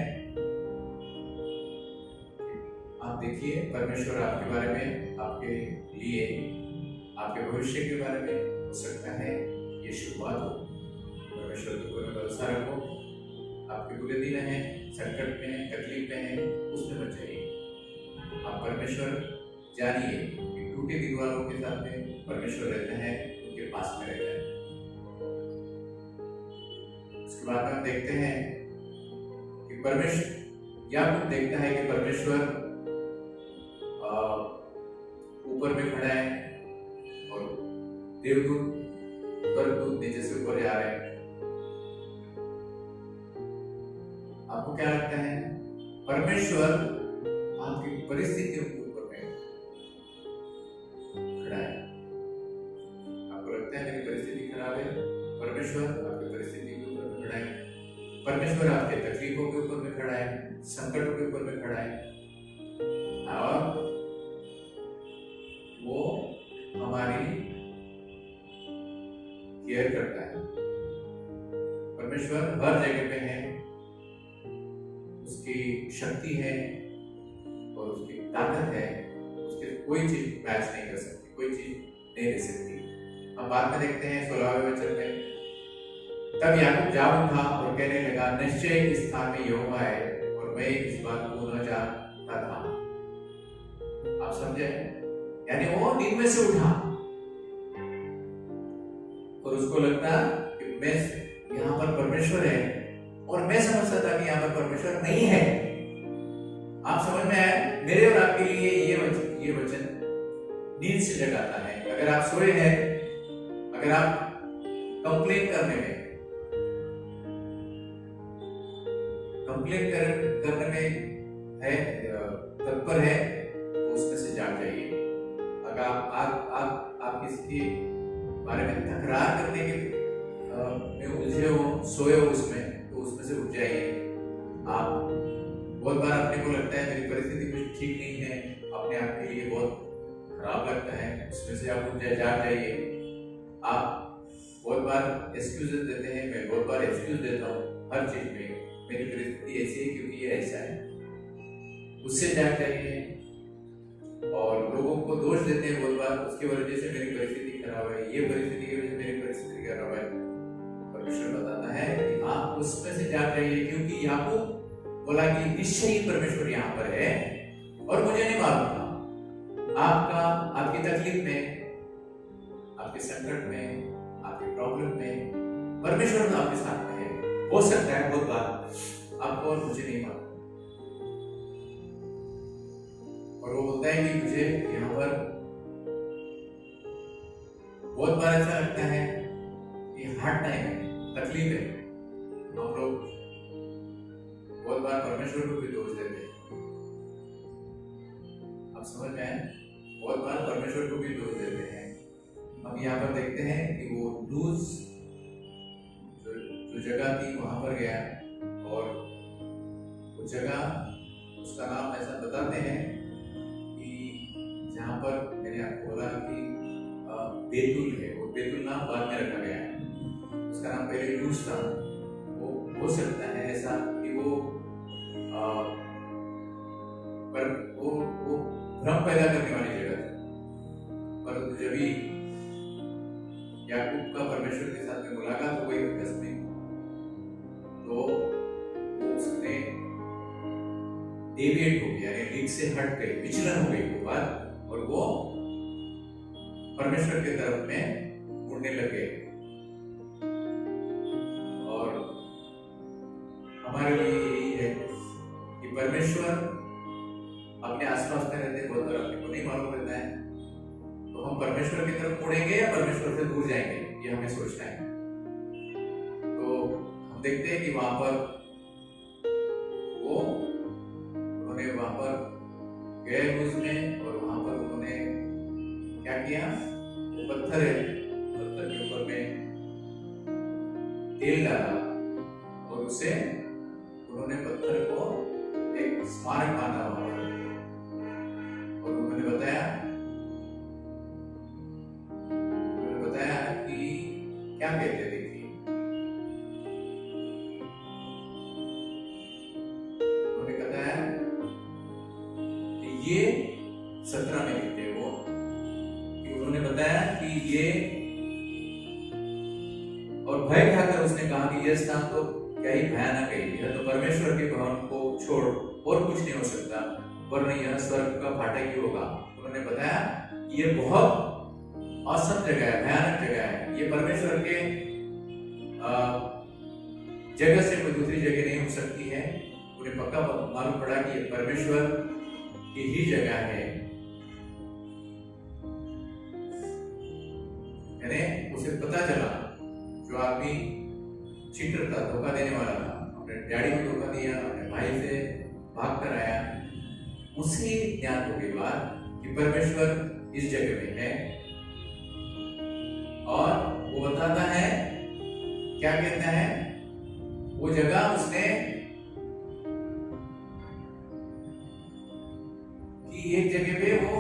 आप देखिए परमेश्वर आपके बारे में, आपके लिए, आपके भविष्य के बारे में हो सकता है ये शुरुआत हो। परमेश्वर के ऊपर भरोसा रखो। आपके बुरे दिन हैं, संकट में हैं, तकलीफ में हैं, उसमें मत जाइए। आप परमेश्वर जानिए कि टूटे दिल वालों के साथ में परमेश्वर रहता है, उनके पास में रहता है। उसके बाद हम देखते हैं कि परमेश्वर याकूब देखता है कि परमेश्वर ऊपर में खड़ा है और देवदूत, स्वर्गदूत नीचे से ऊपर जा रहे हैं। आपको क्या लगता है, परमेश्वर आपकी परिस्थितियों के ऊपर में खड़ा है? आपको लगता है मेरी परिस्थिति खराब है, परमेश्वर आपकी परिस्थिति के ऊपर में खड़ा है। परमेश्वर आपके तकलीफों के ऊपर में खड़ा है, संकटों के ऊपर में खड़ा है, और वो हमारी केयर करता है। परमेश्वर हर जगह पे है, उसकी शक्ति है और उसकी ताकत है, उसकी कोई चीज मैच नहीं कर सकती, कोई चीज नहीं दे सकती। हम बाद में देखते हैं 16वें वचन में, तब याकूब जाग उठा और कहने लगा, निश्चय इस स्थान में यहोवा है और मैं इस बात को न जानता था। आप समझे? यानी वो नींद में से उठा और उसको लगता कि मैं यहाँ पर परमेश्वर है, और मैं समझता था कि यहाँ पर परमेश्वर नहीं है। आप समझ में आया? मेरे और आपके लिए ये वचन नींद से जगाता है। अगर आप सोए हैं, अगर आप कंप्लेन करने में है, तत्पर है, तो उसमें से जाग जाइए। अगर आप किसी बारे में तकरार करने के में उलझे हो, सोए हो उसमें, तो उसमें से उठ जाइए। आप बहुत बार अपने को लगता है मेरी परिस्थिति कुछ ठीक नहीं है, अपने आप के लिए बहुत खराब लगता है, उसमें से आप उठ जाग जाइए। आप बहुत बार एक्सक्यूजेस देते हैं, मैं बहुत बार एक्सक्यूज देता हूँ हर चीज में, मेरी परिस्थिति ऐसी है क्योंकि ये ऐसा है, उससे जाग जाइए। और लोगों को दोष देते हैं बहुत बार, उसकी वजह से मेरी परिस्थिति खराब है, ये परिस्थिति की वजह से मेरी परिस्थिति खराब है। परमेश्वर बताता है कि आप उसमें से जाग जाइए, क्योंकि याकूब बोला कि निश्चय ही परमेश्वर यहाँ पर है और मुझे नहीं मालूम था। आपकी तकलीफ में, आपके संकट में, आपके प्रॉब्लम में परमेश्वर आपके साथ में है। हो सकता है बहुत बार आपको और मुझे नहीं मालूम, और वो बोलता है कि मुझे यहाँ पर बहुत बार ऐसा लगता है कि हार्ड टाइम है, तकलीफ है। हम लोग बहुत बार परमेश्वर को भी दोष देते हैं। आप समझ में आए? बहुत बार परमेश्वर को भी दोष देते हैं। हम यहाँ पर देखते हैं कि वो लूज जो जगह थी वहां पर गया और वो जगह, उसका नाम ऐसा बताते हैं कि जहाँ पर मैंने आपको बोला कि बेतुल है, वो बेतुल नाम बाद में रखा गया है। उसका नाम पहले लूज था। वो हो सकता है ऐसा कि वो भ्रम पैदा करने वाली जगह थी, परंतु जब भी याकूब का परमेश्वर के साथ में मुलाकात हो गई में, तो उसने डेविएट हो गया, यानी लीक से हट गई, विचलन हो गई वो बात, और वो परमेश्वर की तरफ में मुड़ने लगे। और हमारे लिए यही है कि परमेश्वर अपने आसपास में रहते, बहुत बार अपने को नहीं मालूम रहता है, तो हम परमेश्वर की तरफ मुड़ेंगे या परमेश्वर से दूर जाएंगे, ये हमें सोचना है। तो हम देखते हैं कि वहां पर उन्होंने वहां पर गए उसमें, और वहां पर उन्होंने क्या किया, वो पत्थर है, पत्थर के ऊपर में तेल डाला और उसे उन्होंने पत्थर को एक स्मारक माना वहां पर। और उन्होंने बताया कि क्या कहते थे, उन्होंने बताया कि ये 17 में लिखते वो कि उन्होंने बताया कि ये, और भय खाकर उसने कहा कि यह स्थान तो क्या ही भयानक है, यह तो परमेश्वर के भवन को छोड़ और कुछ नहीं हो सकता, वरना यह स्वर्ग का फाटक ही होगा। उन्होंने बताया ये बहुत औसम जगह है, भयानक जगह है, ये परमेश्वर के जगह से कोई दूसरी जगह नहीं हो सकती है। उन्हें पक्का मालूम पड़ा कि ये परमेश्वर की ही जगह है। यानी उसे पता चला, जो आदमी चीटर था, धोखा देने वाला था, अपने डैडी को धोखा दिया, अपने भाई से भाग कर आया, उसी ज्ञान हो गई बात कि परमेश्वर इस जगह में है। और वो बताता है, क्या कहता है, वो जगह उसने कि एक जगह पे वो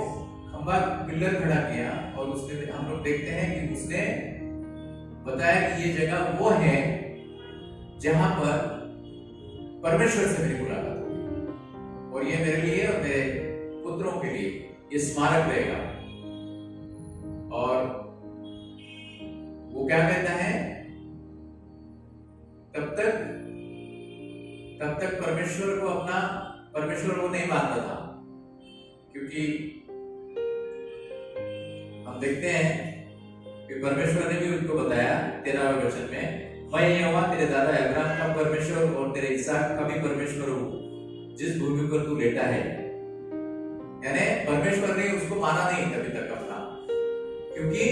खंबा पिलर खड़ा किया, और उसने, हम लोग देखते हैं कि उसने बताया कि ये जगह वो है जहां पर परमेश्वर से मेरी मुलाकात हुई, और ये मेरे लिए और मेरे पुत्रों के लिए ये स्मारक रहेगा। और वो क्या कहता है, तब तक परमेश्वर को नहीं मानता था, क्योंकि हम देखते हैं कि परमेश्वर ने भी उनको बताया 13वें वचन में, मैं यहोवा तेरे दादा अब्राहम का परमेश्वर और तेरे इसहाक का भी परमेश्वर हूँ, जिस भूमि पर तू लेटा है। यानी परमेश्वर ने उसको माना नहीं तभी तक अपना, क्योंकि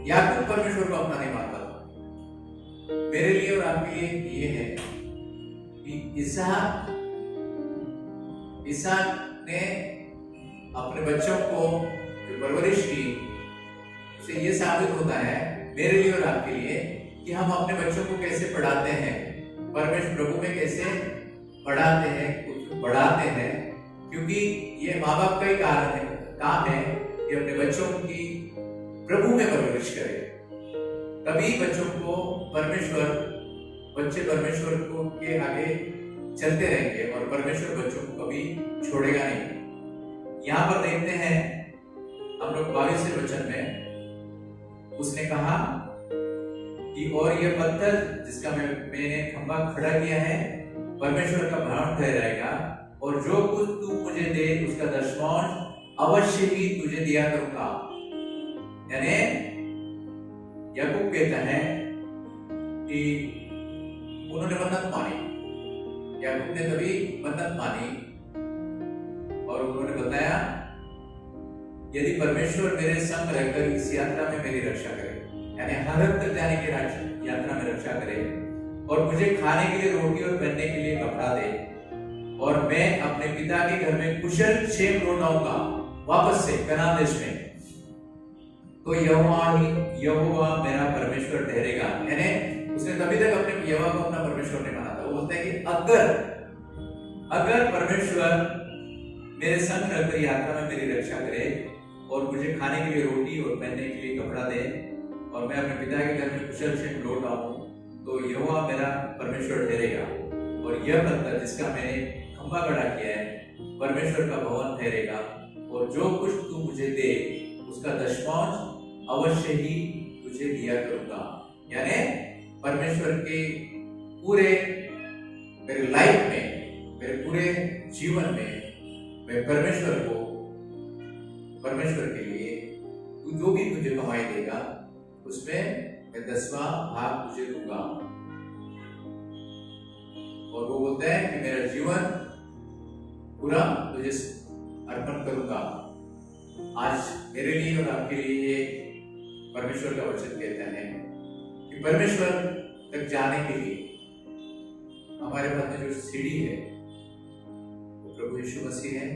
याकूब परमेश्वर को अपना नहीं मानता था। मेरे लिए और आपके लिए ये है कि इसहाक ने अपने बच्चों को जो परवरिश की, उससे ये साबित होता है मेरे लिए और आपके लिए कि हम अपने बच्चों को कैसे पढ़ाते हैं, परमेश्वर प्रभु में कैसे पढ़ाते हैं, कुछ बढ़ाते हैं, क्योंकि ये माँ बाप का ही काम है कि अपने बच्चों की प्रभु में परवरिश करें। तभी बच्चों को बच्चे परमेश्वर को के आगे चलते रहेंगे, और परमेश्वर बच्चों को कभी छोड़ेगा नहीं। यहाँ पर देखते हैं हम लोग 22वें वचन में, उसने कहा कि और यह पत्थर जिसका मैंने खंबा खड़ा किया है परमेश्वर का भवन ठहराएगा, और जो कुछ तू मुझे दे उसका दशमांश अवश्य ही तुझे दिया करूंगा। यानी याकूब कहता है कि उन्होंने मन्नत मानी, याकूब ने तभी मन्नत मानी और उन्होंने बताया, यदि परमेश्वर मेरे संग रहकर इस यात्रा में मेरी रक्षा करे, यानी हरत तक जाने की यात्रा में रक्षा करे, और मुझे खाने के लिए रोटी और पहनने के लिए कपड़ा दे, और मैं अपने पिता के घर में कुशल क्षेम लौट आऊंगा वापस से कनान देश में, तो यहोवा मेरा परमेश्वर ठहरेगा। यानी उसने तभी तक अपने यहोवा को अपना परमेश्वर नहीं माना था। वो बोलता है कि अगर परमेश्वर मेरे संग रहकर यात्रा में मेरी रक्षा करे और मुझे खाने के लिए रोटी और पहनने के लिए कपड़ा दे, और मैं अपने पिता के घर में कुशल क्षेम लौट आऊं, तो यहोवा मेरा परमेश्वर ठहरेगा, और यह पत्थर जिसका मैंने खंभा खड़ा किया है परमेश्वर का भवन ठहरेगा, और जो कुछ तू मुझे दे उसका दशमांश अवश्य ही तुझे दिया करूंगा। यानी परमेश्वर के पूरे मेरे लाइफ में, मेरे पूरे जीवन में मैं परमेश्वर के लिए तू जो भी मुझे कमाई देगा उसमें मैं 10वां भाग तुझे दूंगा। और वो बोलता है कि मेरा जीवन पूरा तुझे अर्पण करूंगा। आज मेरे लिए और आपके लिए ये परमेश्वर का वचन कहता है कि परमेश्वर तक जाने के लिए हमारे पास में जो सीढ़ी है वो प्रभु यीशु मसीह है।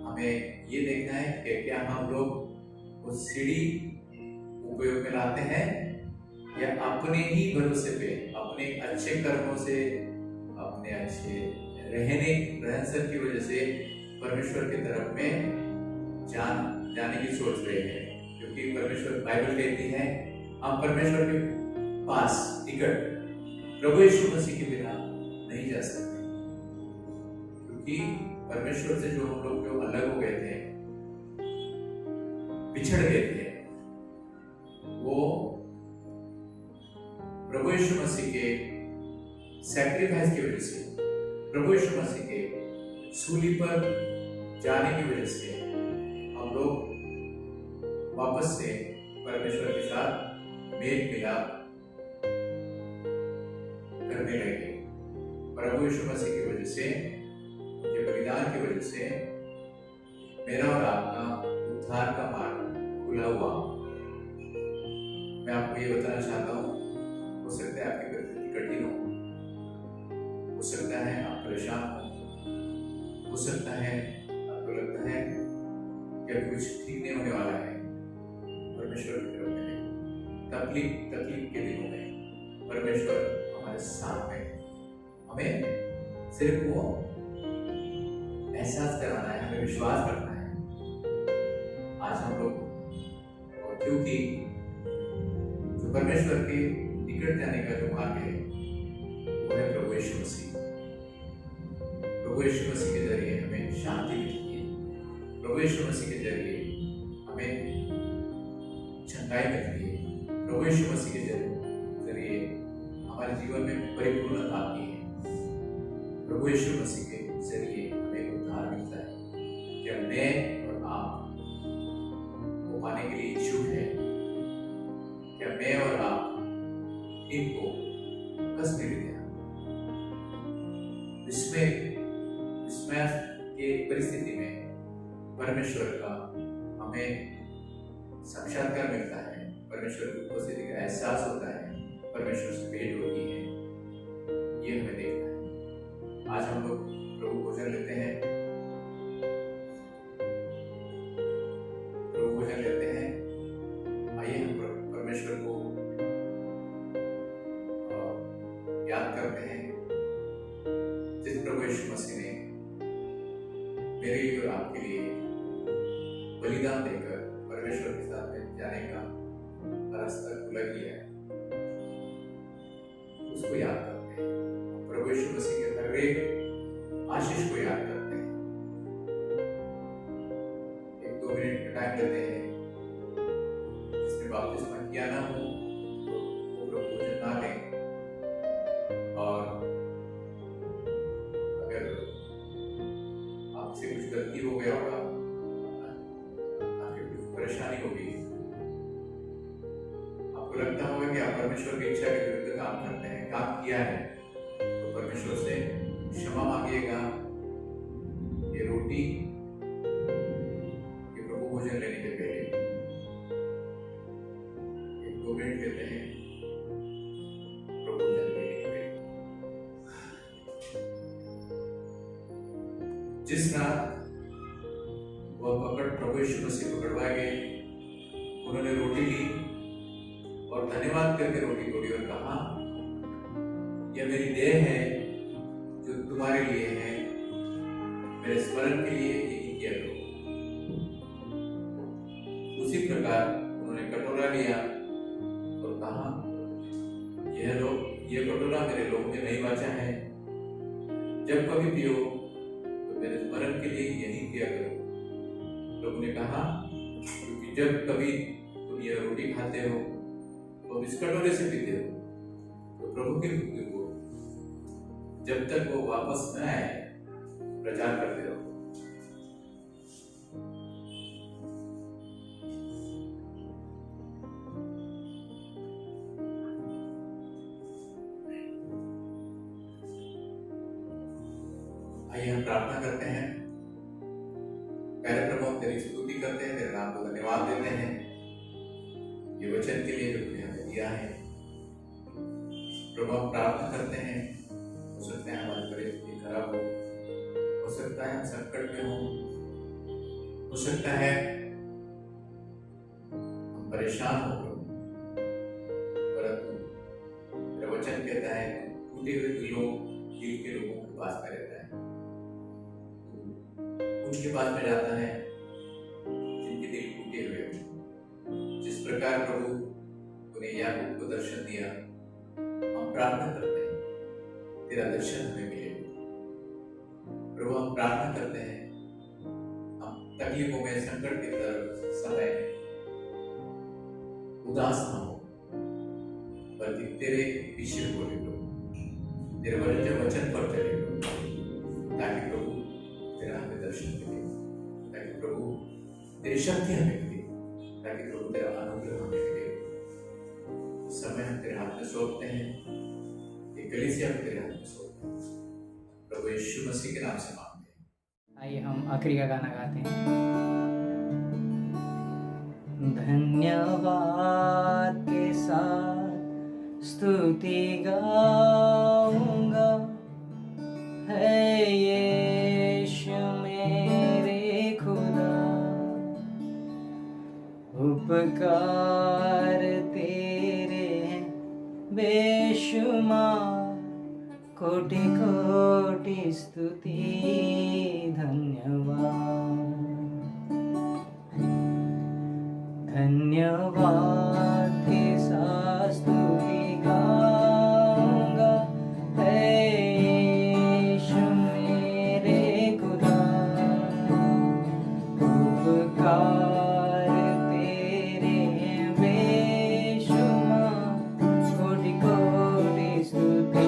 हमें ये देखना है कि क्या हम लोग उस सीढ़ी उपयोग में लाते हैं या अपने ही भरोसे पे, अपने अच्छे कर्मों से, अपने अच्छे रहन सहन की वजह से परमेश्वर की तरफ में जाने की सोच रहे हैं। क्योंकि परमेश्वर, बाइबल कहती है हम परमेश्वर के पास टिकट प्रभु यीशु मसीह के बिना नहीं जा सकते, क्योंकि परमेश्वर से जो हम लोग जो अलग हो गए थे, बिछड़ गए थे, वो प्रभु यीशु मसीह के सैक्रिफाइस की वजह से, प्रभु यीशु मसीह के सूली पर जाने की वजह से हम लोग वापस से परमेश्वर के साथ मेल मिलाप करने लगे। प्रभु यीशु मसीह की वजह से, उनके बलिदान की वजह से मेरा और आपका उद्धार का मार्ग खुला हुआ। मैं आपको ये बताना चाहता हूँ, हो सकता है आपकी परिस्थिति कठिन हो सकता है आप परेशान हो सकता है आपको लगता है कि अभी कुछ ठीक नहीं होने वाला है। परमेश्वर की तरफ में तकलीफ के दिनों में परमेश्वर हमारे साथ में, हमें सिर्फ वो एहसास कराना है, हमें विश्वास करना है। आज हम लोग, और क्योंकि जो परमेश्वर के निकट जाने का जो मार्ग है वो है प्रभु यीशु मसीह। प्रभु यीशु मसीह के जरिए हमें शांति मिलती है, प्रभु यीशु मसीह के जरिए हमें चंगाई मिलती है, प्रभु यीशु मसीह के जरिए हमारे जीवन में परिपूर्णता आती है, प्रभु यीशु मसीह के जरिए हमें उद्धार मिलता है। क्या मैं और आप वो पाने के लिए इच्छुक है? क्या मैं और आप इनको कस में लेते हैं? विस्मय के परिस्थिति में परमेश्वर का हमें साक्षात्कार मिलता है, परमेश्वर की उपस्थिति का एहसास होता है, परमेश्वर से भेंट होती है, ये हमें देखना है। आज हम लोग प्रभु भोजन लेते हैं, आइए हम परमेश्वर को याद करते हैं जिस प्रभु यीशु मसीह ने मेरे लिए और आपके लिए बलिदान देकर परमेश्वर के साथ में जाने का रास्ता खुला किया है, उसको याद करते हैं। प्रभु यीशु मसीह के हर एक आशीष को याद करते हैं। 1-2 मिनट का टाइम लेते हैं। जिसने बपतिस्मा किया ना हो तो वो प्रभु भोजन ना लें, और अगर आपसे कुछ गलती हो गया होगा, आपकी कुछ परेशानी होगी, आपको लगता होगा कि आप परमेश्वर की इच्छा के विरुद्ध काम करते हैं, काम किया है, परमेश्वर से क्षमा मांगिएगा। ये रोटी ये प्रभु भोजन लेने के पहले 1-2 मिनट लेते हैं प्रभु भोजन लेने के पहले। जिस रात वह प्रभु यीशु मसीह पकड़वाए गए, उन्होंने रोटी ली और धन्यवाद करके रोटी तोड़ी और कहा, यह मेरी देह है जो तुम्हारे लिए है, मेरे स्मरण के लिए यही किया करो। उसी प्रकार उन्होंने कटोरा लिया और कहा, यह कटोरा मेरे लोग में नहीं बचा है, जब कभी पियो तो मेरे स्मरण के लिए यही किया करो। प्रभु ने कहा, क्योंकि जब कभी तुम यह रोटी खाते हो और इस कटोरे से पीते हो तो प्रभु की मृत्यु को जब तक वो वापस न आए प्रचार करते रहो। आइए हम प्रार्थना करते हैं। पहले प्रभु हम तेरी स्तुति करते हैं, तेरे नाम को धन्यवाद देते हैं ये वचन के लिए जो तुमने हमें दिया है। प्रभु हम प्रार्थना करते हैं, हो सकता है हमारी परिस्थिति खराब हो सकता है हम संकट में हो सकता है हम परेशान हो, परंतु तेरा वचन कहता है टूटे हुए दिलों दिल के लोगों के पास में रहता है, उनके पास में जाता है जिनके दिल टूटे हुए हो। जिस प्रकार प्रभु तूने याकूब को दर्शन दिया, हम प्रार्थना करते हैं तेरा दर्शन हमें मिले। प्रभु हम प्रार्थना करते हैं हम तकलीफों में संकट के समय उदास ना हो, बल्कि तेरे पीछे बोले प्रभु, तेरे वचन पर चले प्रभु, ताकि प्रभु तेरा हमें दर्शन मिले, ताकि प्रभु तेरी शक्ति हमें मिले, ताकि प्रभु तेरा अनुग्रह हमें मिले। उस समय हम तेरे हाथ में सौंपते हैं, ये कलीसिया हम तेरे हाथ में सौंपते हैं, प्रभु यीशु मसीह के नाम से मांगते हैं। आइए हम आखिरी का गाना गाते हैं। धन्यवाद के साथ स्तुति गाऊंगा, है यीशु मेरे खुदा, उपकार तेरे हैं बेशुमार, कोटि कोटि स्तुति धन्यवाद। धन्यवाद के साथ स्तुति गाऊंगा, है यीशु मेरे खुदा, उपकार तेरे हैं बेशुमार, कोटि कोटि स्तुति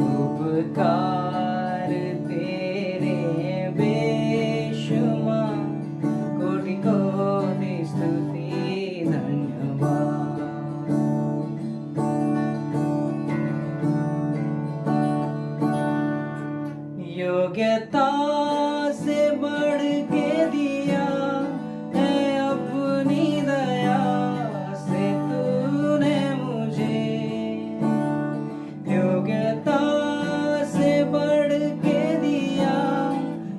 उपकार तेरे बेशुमार, कोटि कोटि स्तुति धन्यवाद। योग्यता से बढ़ के दिया है अपनी दया से तूने मुझे, योग्यता बढ़ के दिया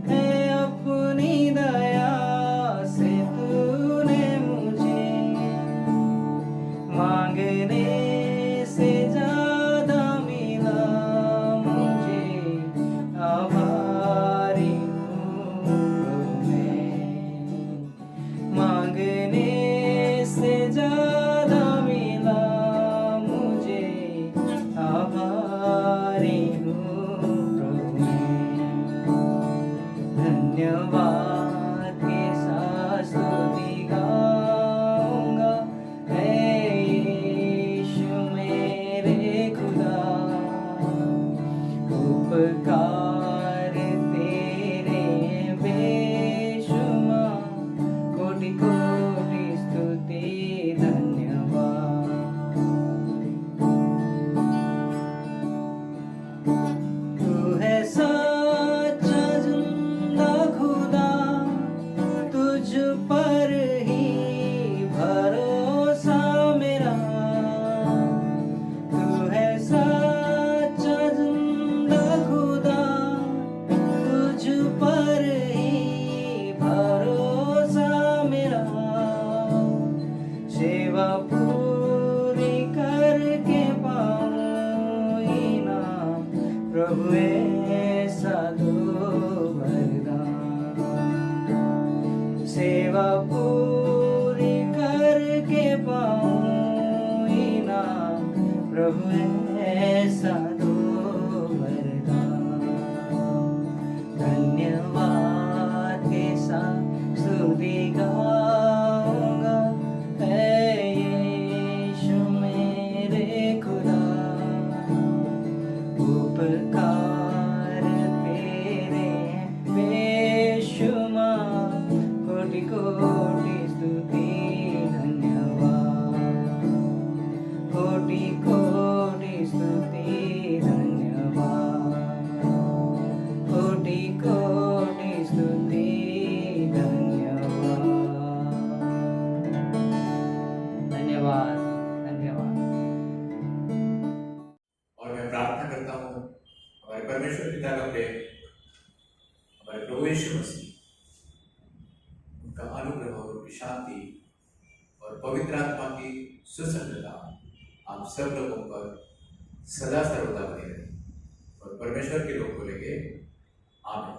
है अपनी दया से तूने मुझे, मांगने से ज्यादा मिला मुझे, आभारी हूँ मैं, मांगने से ज्यादा मिला मुझे, आभारी हूँ। धन्यवाद के साथ स्तुति गाऊंगा, है प्रभु ऐसा दो वरदान, धन्यवाद के साथ स्तुति गाऊंगा, है यीशु मेरे खुदा। उपकार तेरे बेशुमार, कोटि कोटि स्तुति धन्यवाद, कोटि कोटि स्तुति धन्यवाद, कोटि कोटि स्तुति धन्यवाद। धन्यवाद, धन्यवाद। और मैं प्रार्थना करता हूँ हमारे परमेश्वर पिता का प्रेम, हमारे प्रभु यीशु मसीह, उनका अनुग्रह और उनकी शांति और पवित्र आत्मा की सुसंगता आप सब लोगों पर सदा सर्वदा बनी रहे और परमेश्वर के लोग बोलेंगे आमीन।